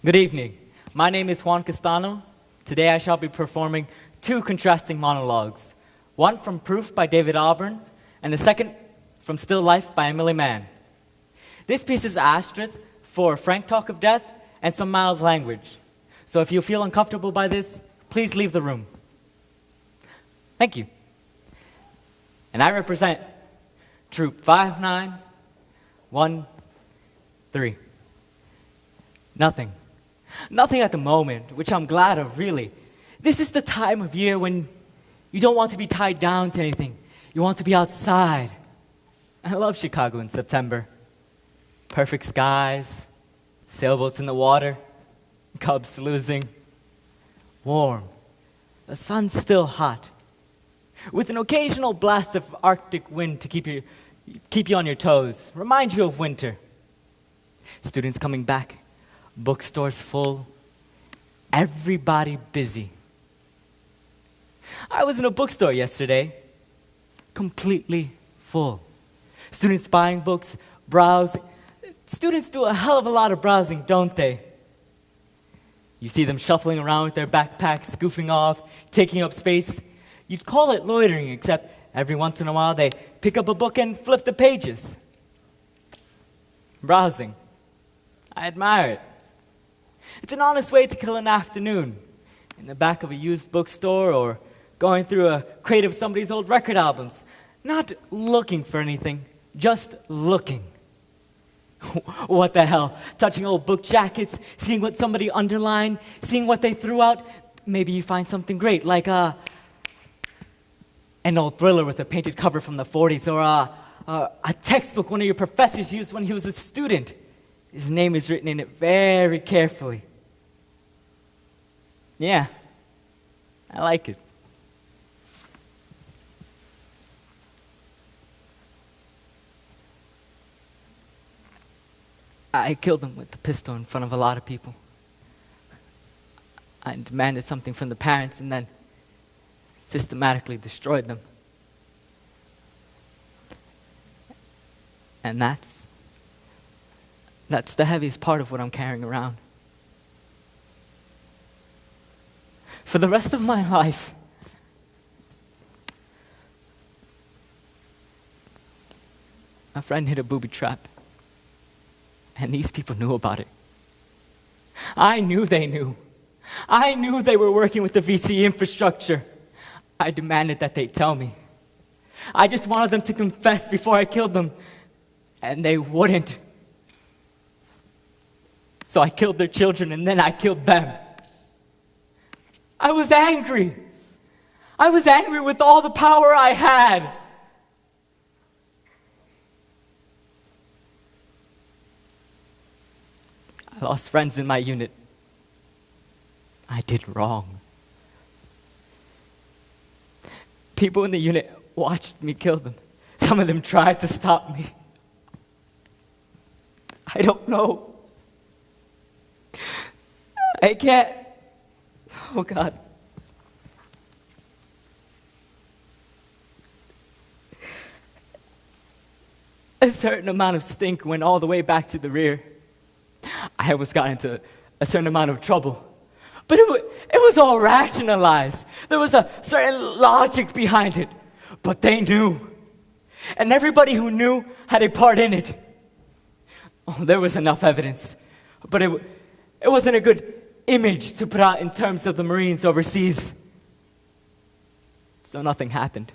Good evening. My name is Juan. Today I shall be performing two contrasting monologues, one from Proof by David Auburn, and the second from Still Life by Emily Mann. This piece is asterisk for frank talk of death and some mild language. So if you feel uncomfortable by this, please leave the room. Thank you. And I represent Troop 5913. Nothing. Nothing at the moment, which I'm glad of, really. This is the time of year when you don't want to be tied down to anything. You want to be outside. I love Chicago in September. Perfect skies, sailboats in the water, Cubs losing. Warm. The sun's still hot. With an occasional blast of Arctic wind to keep you on your toes. Remind you of winter. Students coming back. Bookstores full, everybody busy. I was in a bookstore yesterday, completely full. Students buying books, browsing. Students do a hell of a lot of browsing, don't they? You see them shuffling around with their backpacks, goofing off, taking up space. You'd call it loitering, except every once in a while they pick up a book and flip the pages. Browsing. I admire it. It's an honest way to kill an afternoon, in the back of a used bookstore or going through a crate of somebody's old record albums. Not looking for anything, just looking. What the hell? Touching old book jackets, seeing what somebody underlined, seeing what they threw out. Maybe you find something great, like an old thriller with a painted cover from the 40s, or a textbook one of your professors used when he was a student. His name is written in it very carefully. Yeah, I like it. I killed him with the pistol in front of a lot of people. I demanded something from the parents and then systematically destroyed them. And that's the heaviest part of what I'm carrying around. For the rest of my life, a friend hit a booby trap, and these people knew about it. I knew they knew. I knew they were working with the VC infrastructure. I demanded that they tell me. I just wanted them to confess before I killed them, and they wouldn't. So I killed their children, and then I killed them. I was angry. I was angry with all the power I had. I lost friends in my unit. I did wrong. People in the unit watched me kill them. Some of them tried to stop me. I don't know. I can't. Oh, God. A certain amount of stink went all the way back to the rear. I almost got into a certain amount of trouble. But it was all rationalized. There was a certain logic behind it. But they knew. And everybody who knew had a part in it. Oh, there was enough evidence. But it wasn't a good image to put out in terms of the Marines overseas. So nothing happened.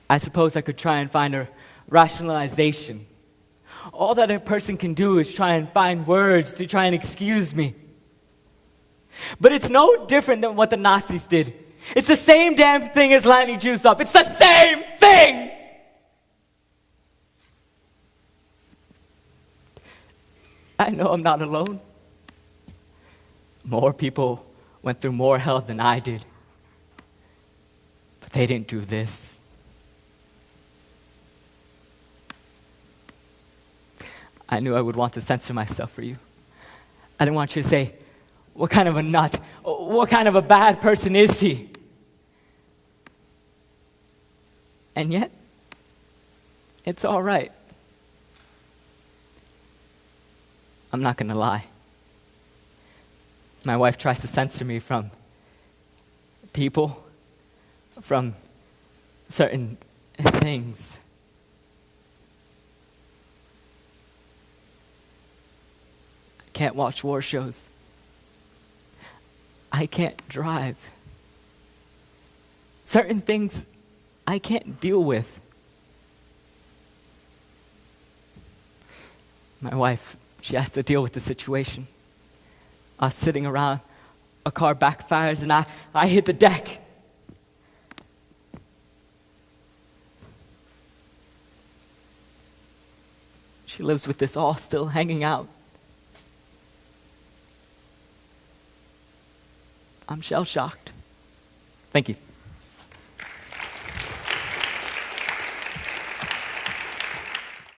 I suppose I could try and find a rationalization. All that a person can do is try and find words to try and excuse me. But it's no different than what the Nazis did. It's the same damn thing as lining Jews up. It's the same thing! I know I'm not alone. More people went through more hell than I did. But they didn't do this. I knew I would want to censor myself for you. I didn't want you to say, what kind of a nut? What kind of a bad person is he? And yet, it's all right. I'm not gonna lie. My wife tries to censor me from people, from certain things. I can't watch war shows. I can't drive. Certain things I can't deal with. My wife, she has to deal with the situation. Us sitting around, a car backfires, and I hit the deck. She lives with this all still hanging out. I'm shell-shocked. Thank you.